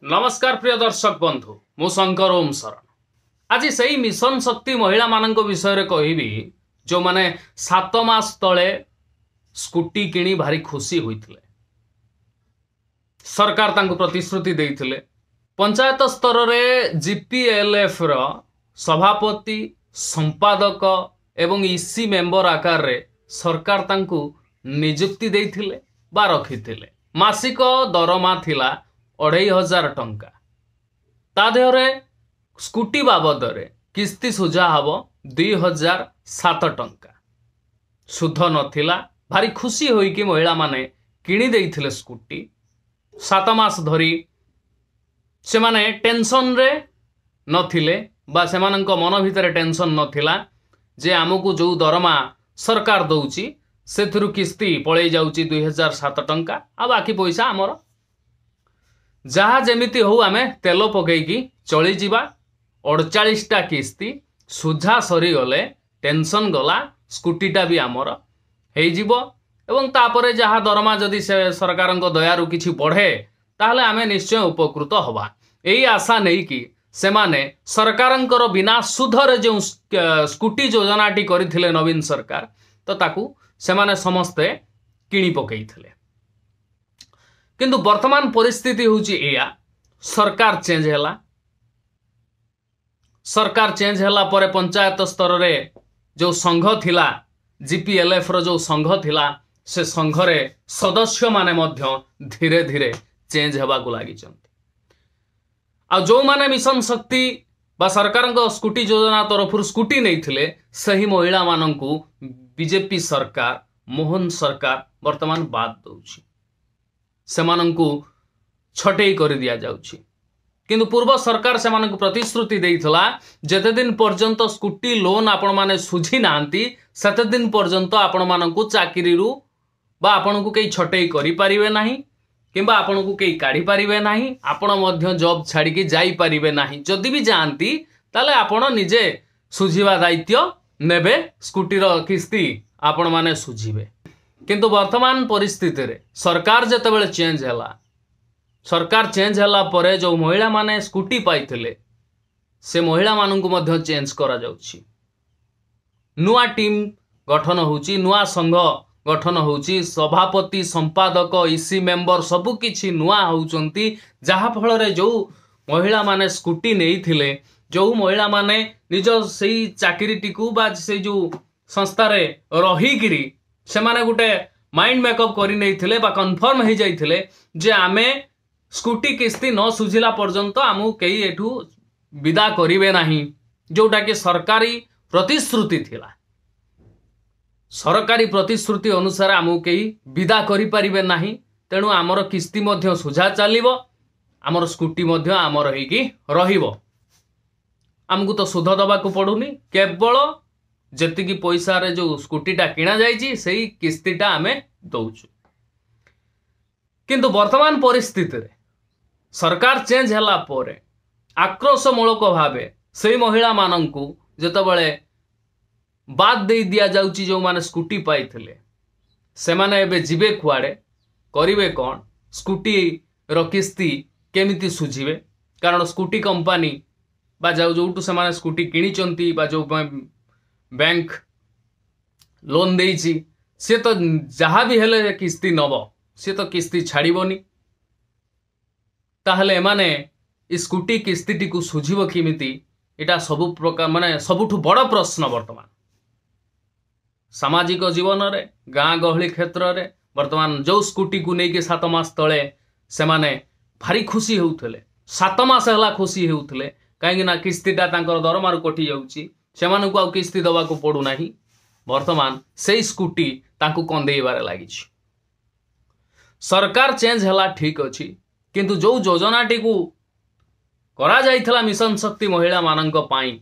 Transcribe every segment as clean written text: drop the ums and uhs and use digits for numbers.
नमस्कार प्रिय दर्शक बंधु मु शंकर ओम शरण आज से मिशन शक्ति महिला मान विषय कहबी जो माने 7 मास तले स्कूटी किणी भारी खुशी होते सरकार तांको प्रतिश्रुति देइथिले पंचायत स्तर रे जीपीएलएफ रो सभापति संपादक एवं ईसी मेंबर आकार रे सरकार तांको नियुक्ति देइथिले बा रखिथिले मासिक दरमा थिला 2500 टंका ता देहरे स्कूटी बाबद रे किस्ती सुझा हबो 2007 टंका सुध नथिला भारी खुशी होई कि महिला माने किणी देइथिले स्कूटी 7 मास धरी से माने टेंशन रे नथिले बा सेमानंक मन भितर टेंशन नथिला जे आमको जो दरमा सरकार दउची सेथरु किस्ती पळै जाउची 2007 टंका आ बाकी पैसा हमर जहाँ जमिति हो आमे तेल पकईकी चली जीवा 48टा किस्ती सुझा सरी गले टेंशन गला स्कूटीटा भी आमर हो एवं तापरे जहाँ दरमा जदि से सरकार दयारु किछि बढ़े ताहले आमे निश्चय उपकृत हवा यही आशा नहीं कि सेमाने सरकारंकर बिना सुधरे जो स्कूटी योजनाटी करथिले नवीन सरकार तो ताकू सेमाने समस्ते किणी पकईथिले किंतु वर्तमान परिस्थिति होची एया सरकार चेंज हैला सरकार चेंज हैला परे पंचायत स्तर रे जो संघ थिला जीपीएलएफ रो जो संघ थिला से संघ रे सदस्य माने मध्य धीरे धीरे चेंज हेबा को लागि चंती आ जो माने मिशन शक्ति बा सरकार को स्कूटी योजना तरफ स्कूटी नहीं थिले सही महिला माननकू बीजेपी सरकार मोहन सरकार वर्तमान बाद दउची सेमानंकु छटेई कर दिया जाउची किंतु पूर्व सरकार सेमानंकु प्रतिश्रुति देइथला जेते दिन पर्यंत स्कूटी लोन आपण माने सुझी नांती सेते दिन पर्यंत आपण मानंकु चाकरी रु बा आपनकु केई छटेई करि परिबे नाही किंबा आपनकु केई काढी परिबे नाही आपण मध्य जॉब छाडी की जाई परिबे नाही जदि भी जानती ताले आपण निजे सुझीवा दायित्व नेबे स्कूटी रो किस्ती आपण माने सुझीबे किंतु वर्तमान परिस्थिति रे सरकार जेतेबेले चेंज हैला सरकार चेंज हैला परे जो महिला माने स्कूटी पाइथिले से महिला माननकु मध्य चेंज करा जाउची नुआ टीम गठन होउची नुआ संघ गठन होउची सभापति संपादक ईसी मेंबर सबु किछि नुआ होउचंती जहा फल रे जो महिला माने स्कूटी नेइथिले जो महिला माने निज सेई चाकरीटिकू बा से जो संस्था रे रहीगिरी से माने गुटे माइंड मेकअप करी नहीं थिले बा कन्फर्म हो जाइथिले जे आमे स्कूटी किस्ती न सुझिला पर्यंत आमु केही एठू विदा करिवे नाही जोटा कि सरकारी प्रतिश्रुति थिला सरकारी प्रतिश्रुति अनुसार आमु केही विदा करि परिबे नाही तेणु आमर किस्ती मध्य सुझा चलिबो आमर स्कूटी मध्य आमर हेकी रहिबो आमको तो सुध दबा को पड़ुनी केवल जेति की पैसा रे जो स्कूटीटा किना जाइछि सेही किस्तीटा आमे दउछु किंतु वर्तमान परिस्थिति रे सरकार चेंज हैला परे आक्रोशमूलक भावे सेही महिला माननकू जेतबेले बाद दे दिया जाउछि जो माने स्कूटी पाइथिले से माने एबे जिबे कुआडे करिवे कोन स्कूटी रो किस्ती केमिति सुझिबे कारण स्कूटी कंपनी बा जोटू से माने स्कूटी किनिचंती बा जो बैंक लोन देइछि से तो जहाँ भी हेले किस्ती नब से तो किस्ती छाड़बनी ताहले एमाने स्कूटी किस्ती को सुझिबो किमिति एटा सबु प्रकार माने सबुठु बड़ प्रश्न वर्तमान सामाजिक जीवन रे गाँ गहली क्षेत्र रे वर्तमान जो स्कूटी को लेके 7 मास तले से माने भारी खुशी होउथले 7 मास हला खुशी होउथले काहेकि ना किस्तीटा तांकर दरमार कटि जाउची सेमानकु आउ किस्ती दबा को पड़ू नाही वर्तमान से स्कूटी तांकु कंदेइबारे लागिछि सरकार चेंज हैला ठीक अछि किंतु जो योजनाटी को करा जाइथला मिशन शक्ति महिला माननक पाई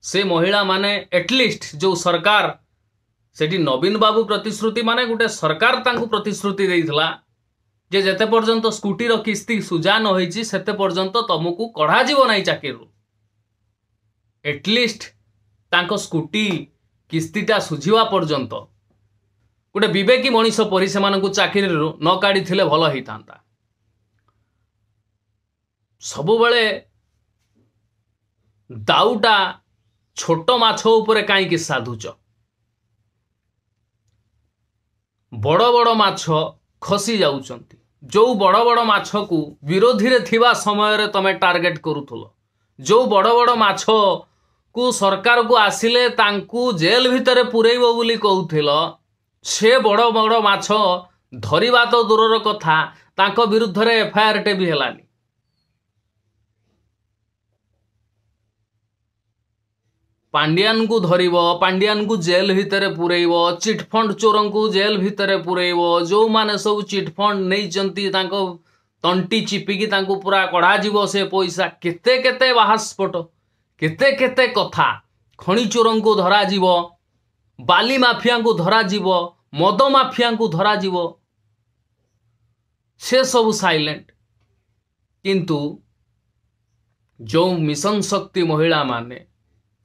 से महिला माने एटलिस्ट जो सरकार सेठी नवीन बाबू प्रतिश्रुति माने गुटे सरकार तांकु प्रतिश्रुति देइथला जे जेते पर्यंत स्कूटी रो किस्ती सुजा न होईछि सेते पर्यंत तुमको कढा जीवो नाही चाकरीरु एटलिस्ट तांको स्कूटी किस्तीटा सुझिवा पर्यंत गोटे विवेकी मनीष परी से चाकरी न काढ़ी भल होता ସବୁବେଳେ ଦାଉଟା ଛୋଟ ମାଛ ଉପରେ କାହିଁକି ସାଧୁଛ? ବଡ଼ ବଡ଼ ମାଛ ଖସି ଯାଉଛନ୍ତି। ଯୋଉ ବଡ଼ ବଡ଼ ମାଛକୁ ବିରୋଧୀରେ ଥିବା ସମୟରେ ତମେ ଟାର୍ଗେଟ କରୁଥିଲ, ଯୋଉ ବଡ଼ ବଡ଼ ମାଛକୁ ସରକାରକୁ ଆସିଲେ ତାଙ୍କୁ ଜେଲ ଭିତରେ ପୁରେଇବ ବୋଲି କହୁଥିଲ, ସେ ବଡ଼ ବଡ଼ ମାଛ ଧରିବା ତ ଦୂରର କଥା, ତାଙ୍କ ବିରୁଦ୍ଧରେ ଏଫଆଇଆର ଟେ ବି ହେଲାନି। ପାଣ୍ଡିଆନକୁ ଧରିବ, ପାଣ୍ଡିଆନକୁ ଜେଲ ଭିତରେ ପୁରେଇବ, ଚିଟଫଣ୍ଡ ଚୋରଙ୍କୁ ଜେଲ ଭିତରେ ପୁରେଇବ, ଯୋଉମାନେ ସବୁ ଚିଟଫଣ୍ଡ ନେଇଛନ୍ତି ତାଙ୍କ ତଣ୍ଟି ଚିପିକି ତାଙ୍କୁ ପୁରା କଢାଯିବ ସେ ପଇସା। କେତେ କେତେ ବାହାସ୍ଫୋଟ, କେତେ କେତେ କଥା। ଖଣି ଚୋରଙ୍କୁ ଧରାଯିବ, ବାଲି ମାଫିଆଙ୍କୁ ଧରାଯିବ, ମଦ ମାଫିଆଙ୍କୁ ଧରାଯିବ, ସେ ସବୁ ସାଇଲେଣ୍ଟ। କିନ୍ତୁ ଯୋଉ ମିଶନ ଶକ୍ତି ମହିଳା ମାନେ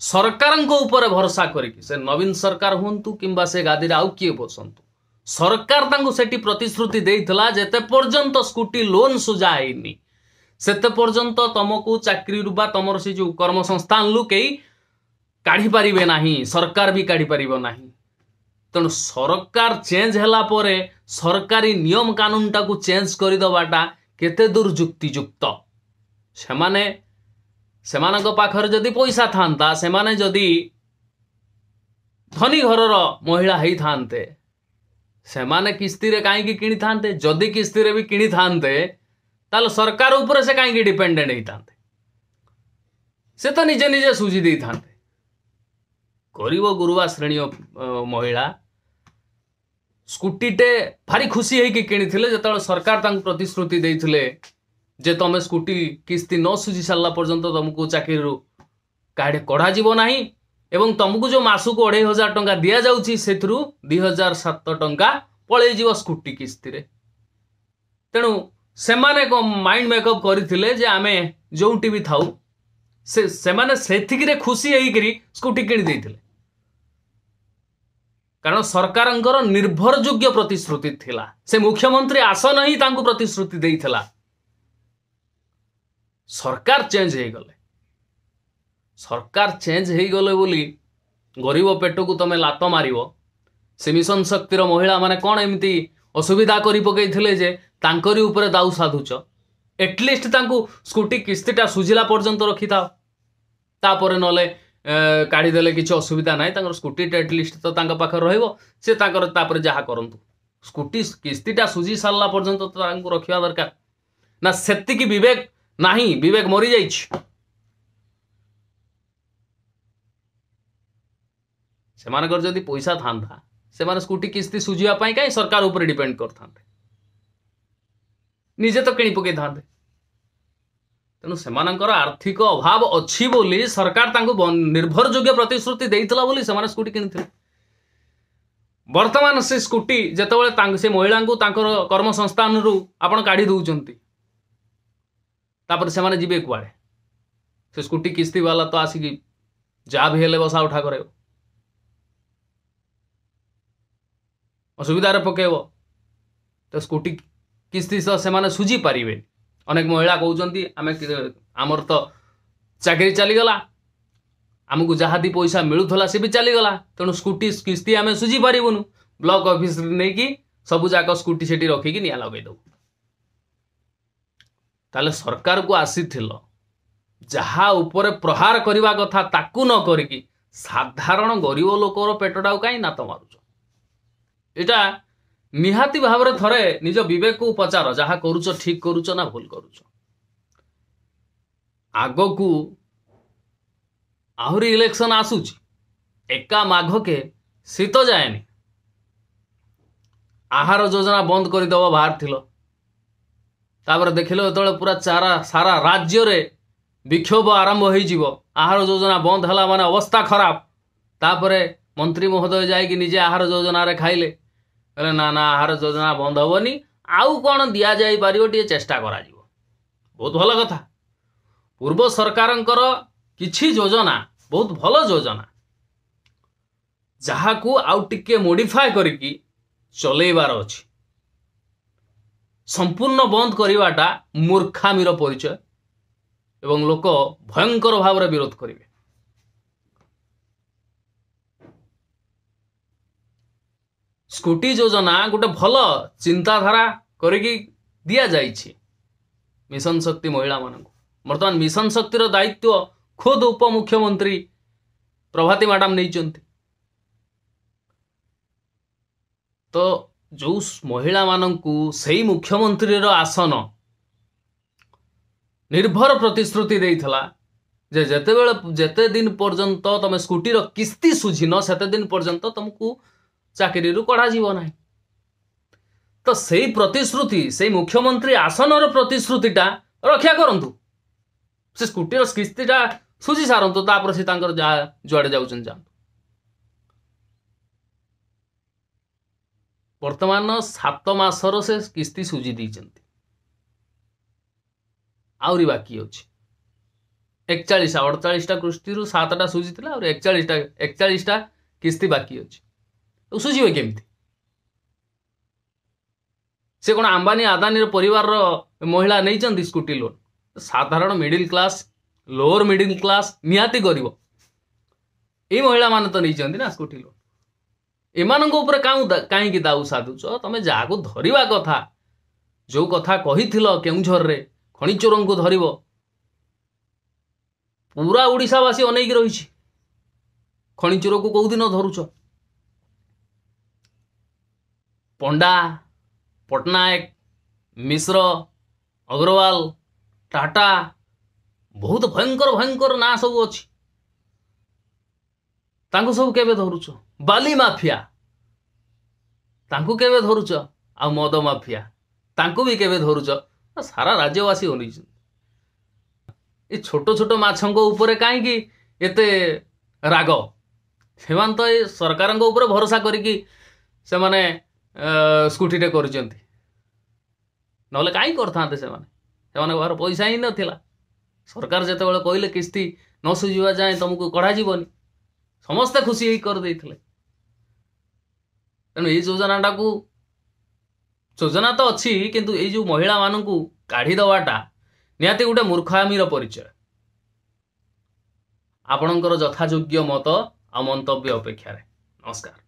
ସରକାରଙ୍କ ଉପରେ ଭରସା କରିକି, ସେ ନବୀନ ସରକାର ହୁଅନ୍ତୁ କିମ୍ବା ସେ ଗାଦିରେ ଆଉ କିଏ ବସନ୍ତୁ, ସରକାର ତାଙ୍କୁ ସେଠି ପ୍ରତିଶ୍ରୁତି ଦେଇଥିଲା ଯେତେ ପର୍ଯ୍ୟନ୍ତ ସ୍କୁଟି ଲୋନ୍ ସୁଝା ହେଇନି ସେତେ ପର୍ଯ୍ୟନ୍ତ ତମକୁ ଚାକିରିରୁ ବା ତମର ସେ ଯୋଉ କର୍ମସଂସ୍ଥାନରୁ କେହି କାଢି ପାରିବେ ନାହିଁ, ସରକାର ବି କାଢି ପାରିବ ନାହିଁ। ତେଣୁ ସରକାର ଚେଞ୍ଜ ହେଲା ପରେ ସରକାରୀ ନିୟମ କାନୁନଟାକୁ ଚେଞ୍ଜ କରିଦେବାଟା କେତେ ଦୂର ଯୁକ୍ତିଯୁକ୍ତ? ସେମାନଙ୍କ ପାଖରେ ଯଦି ପଇସା ଥାନ୍ତା, ସେମାନେ ଯଦି ଧନୀ ଘରର ମହିଳା ହେଇଥାନ୍ତେ, ସେମାନେ କିସ୍ତିରେ କାହିଁକି କିଣିଥାନ୍ତେ? ଯଦି କିସ୍ତିରେ ବି କିଣିଥାନ୍ତେ ତାହେଲେ ସରକାର ଉପରେ ସେ କାହିଁକି ଡିପେଣ୍ଡେଣ୍ଟ ହେଇଥାନ୍ତେ? ସେ ତ ନିଜେ ନିଜେ ସୁଝି ଦେଇଥାନ୍ତେ। ଗରିବ ଗୁରୁବା ଶ୍ରେଣୀ ମହିଳା ସ୍କୁଟିଟେ ଭାରି ଖୁସି ହେଇକି କିଣିଥିଲେ ଯେତେବେଳେ ସରକାର ତାଙ୍କୁ ପ୍ରତିଶ୍ରୁତି ଦେଇଥିଲେ ଯେ ତମେ ସ୍କୁଟି କିସ୍ତି ନ ସୁଝି ସାରିଲା ପର୍ଯ୍ୟନ୍ତ ତମକୁ ଚାକିରିରୁ କଢାଯିବ ନାହିଁ ଏବଂ ତମକୁ ଯୋଉ ମାସକୁ 2500 ଟଙ୍କା ଦିଆଯାଉଛି ସେଥିରୁ 2007 ଟଙ୍କା ପଳେଇଯିବ ସ୍କୁଟି କିସ୍ତିରେ। ତେଣୁ ସେମାନେ ମାଇଣ୍ଡ ମେକଅପ୍ କରିଥିଲେ ଯେ ଆମେ ଯୋଉଠି ବି ଥାଉ ସେମାନେ ସେତିକିରେ ଖୁସି ହେଇକିରି ସ୍କୁଟି କିଣି ଦେଇଥିଲେ, କାରଣ ସରକାରଙ୍କର ନିର୍ଭରଯୋଗ୍ୟ ପ୍ରତିଶ୍ରୁତି ଥିଲା। ସେ ମୁଖ୍ୟମନ୍ତ୍ରୀ ଆସନ ହିଁ ତାଙ୍କୁ ପ୍ରତିଶ୍ରୁତି ଦେଇଥିଲା। ସରକାର ଚେଞ୍ଜ ହେଇଗଲେ, ସରକାର ଚେଞ୍ଜ ହେଇଗଲେ ବୋଲି ଗରିବ ପେଟକୁ ତମେ ଲାତ ମାରିବ। ସେ ମିଶନ ଶକ୍ତିର ମହିଳା ମାନେ କଣ ଏମିତି ଅସୁବିଧା କରି ପକେଇଥିଲେ ଯେ ତାଙ୍କରି ଉପରେ ଦାଉ ସାଧୁଛ? ଏଟଲିଷ୍ଟ ତାଙ୍କୁ ସ୍କୁଟି କିସ୍ତିଟା ସୁଝିଲା ପର୍ଯ୍ୟନ୍ତ ରଖିଥାଅ, ତାପରେ ନହେଲେ କାଢିଦେଲେ କିଛି ଅସୁବିଧା ନାହିଁ। ତାଙ୍କର ସ୍କୁଟିଟା ଏଟଲିଷ୍ଟ ତ ତାଙ୍କ ପାଖରେ ରହିବ, ସେ ତାଙ୍କର ତାପରେ ଯାହା କରନ୍ତୁ। ସ୍କୁଟି କିସ୍ତିଟା ସୁଝି ସାରିଲା ପର୍ଯ୍ୟନ୍ତ ତ ତାଙ୍କୁ ରଖିବା ଦରକାର ନା? ସେତିକି ବିବେକ ନାହିଁ, ବିବେକ ମରିଯାଇଛି। ସେମାନଙ୍କର ଯଦି ପଇସା ଥାନ୍ତା ସେମାନେ ସ୍କୁଟି କିସ୍ତି ସୁଝିବା ପାଇଁ କାହିଁ ସରକାର ଉପରେ ଡିପେଣ୍ଡ କରିଥାନ୍ତେ? ନିଜେ ତ କିଣି ପକେଇଥାନ୍ତେ। ତେଣୁ ସେମାନଙ୍କର ଆର୍ଥିକ ଅଭାବ ଅଛି ବୋଲି ସରକାର ତାଙ୍କୁ ନିର୍ଭରଯୋଗ୍ୟ ପ୍ରତିଶ୍ରୁତି ଦେଇଥିଲା ବୋଲି ସେମାନେ ସ୍କୁଟି କିଣିଥିଲେ। ବର୍ତ୍ତମାନ ସେ ସ୍କୁଟି ଯେତେବେଳେ ସେ ମହିଳାଙ୍କୁ ତାଙ୍କର କର୍ମସଂସ୍ଥାନରୁ ଆପଣ କାଢି ଦଉଛନ୍ତି, ତାପରେ ସେମାନେ ଯିବେ କୁଆଡେ? ସେ ସ୍କୁଟି କିସ୍ତି ବାଲା ତ ଆସିକି ଯାହା ବି ହେଲେ ବସା ଉଠା କରେଇବ, ଅସୁବିଧାରେ ପକେଇବ। ତ ସ୍କୁଟି କିସ୍ତି ତ ସେମାନେ ସୁଝି ପାରିବେନି। ଅନେକ ମହିଳା କହୁଛନ୍ତି ଆମର ତ ଚାକିରି ଚାଲିଗଲା, ଆମକୁ ଯାହା ଦି ପଇସା ମିଳୁଥିଲା ସେ ବି ଚାଲିଗଲା, ତେଣୁ ସ୍କୁଟି କିସ୍ତି ଆମେ ସୁଝି ପାରିବୁନୁ। ବ୍ଲକ ଅଫିସରେ ନେଇକି ସବୁ ଯାକ ସ୍କୁଟି ସେଠି ରଖିକି ନିଆଁ ଲଗେଇ ଦବୁ। ତାହେଲେ ସରକାରକୁ ଆସିଥିଲ, ଯାହା ଉପରେ ପ୍ରହାର କରିବା କଥା ତାକୁ ନ କରିକି ସାଧାରଣ ଗରିବ ଲୋକର ପେଟଟାକୁ କାହିଁ ନାତ ମାରୁଛ? ଏଇଟା ନିହାତି ଭାବରେ ଥରେ ନିଜ ବିବେକକୁ ପଚାର, ଯାହା କରୁଛ ଠିକ କରୁଛ ନା ଭୁଲ କରୁଛ। ଆଗକୁ ଆହୁରି ଇଲେକ୍ସନ ଆସୁଛି, ଏକା ମାଘକେ ଶୀତ ଯାଏନି। ଆହାର ଯୋଜନା ବନ୍ଦ କରିଦେବ ବାହାରିଥିଲ, ତାପରେ ଦେଖିଲ ଯେତେବେଳେ ପୁରା ସାରା ରାଜ୍ୟରେ ବିକ୍ଷୋଭ ଆରମ୍ଭ ହେଇଯିବ, ଆହାର ଯୋଜନା ବନ୍ଦ ହେଲା ମାନେ ଅବସ୍ଥା ଖରାପ। ତାପରେ ମନ୍ତ୍ରୀ ମହୋଦୟ ଯାଇକି ନିଜେ ଆହାର ଯୋଜନାରେ ଖାଇଲେ, କହିଲେ ନା ନା ଆହାର ଯୋଜନା ବନ୍ଦ ହବନି, ଆଉ କଣ ଦିଆଯାଇପାରିବ ଟିକେ ଚେଷ୍ଟା କରାଯିବ। ବହୁତ ଭଲ କଥା। ପୂର୍ବ ସରକାରଙ୍କର କିଛି ଯୋଜନା ବହୁତ ଭଲ ଯୋଜନା, ଯାହାକୁ ଆଉ ଟିକେ ମୋଡିଫାଏ କରିକି ଚଲେଇବାର ଅଛି। ସମ୍ପୂର୍ଣ୍ଣ ବନ୍ଦ କରିବାଟା ମୂର୍ଖାମିର ପରିଚୟ। एवं लोक भयंकर भाव में विरोध करेंगे। स्कूटी योजना गोटे भल चिंताधारा करिकी दिया जाइछि मिशन शक्ति महिला मानक। वर्तमान मिशन शक्तिर दायित्व खुद उपमुख्यमंत्री प्रभाती मैडम नहीं। तो जो महिला मानकू सही मुख्यमंत्री आसन निर्भर प्रतिश्रुति देइथला जे जेते दिन पर्यंत तुम स्कूटी रो किस्ती सुझिन सेते दिन पर्यंत तुमको चाकरी रु कढ़ा जीव ना। तो सही प्रतिश्रुति से मुख्यमंत्री आसन प्रतिश्रुतिटा रक्षा करंतु। से स्कूटी रो किस्तीटा सुझी सारंतु तापर से तांकर जुआड़े जाउछन जा। वर्तमान 7 मासर से किस्ती सुझी दीचंती आउरी बाकी अछि 48टा किस्ती रु 7टा सुझी थिला और 41टा किस्ती बाकी अछि। तो सुझीबे केमती? से कोन अंबानी आदानी परिवार महिला नहीं चंदी स्कूटी लोन? साधारण middle class lower middle class निहाती गरीब ये महिला माने तो नहीं चंदी ना स्कूटी लोन। एमानक ऊपर कहीं दाऊ साधुच? तमें जहाँ धरवा कथा जो कथा कही केउझर रे खनि चोर को धर पूरा ओडिशावासी अनेक रही खनि चोर को कौ दिन धरुच? पंडा पट्टनायक मिश्र अग्रवाल टाटा बहुत भयंकर भयंकर ना सब अच्छी तांको सब केबे धरुच? बाली माफिया तांको केबे धरुच? आ मद माफिया तांको भी केबे धरुच? सारा राज्यवासी होनी ये छोट छोट माछंको ऊपर कहीं एते राग? सेमान तो ये सरकार ऊपर भरोसा करिकी से माने स्कूटी टे करचंती नले कहीं करथांते से बाहर पैसा ही नथिला। सरकार जेते बेले कहले किस्ती न सुझिबा जाए तुमको कढ़ा जीवनी समस्ते खुशी ही कर देइथिले। तेणु ये योजना तो अच्छी किंतु ये जो महिला मानू काढ़ी दवाटा निहाती गोटे मूर्खामीर परिचय। आपणकर यथायोग्य मत आ मंतव्य अपेक्षा। नमस्कार।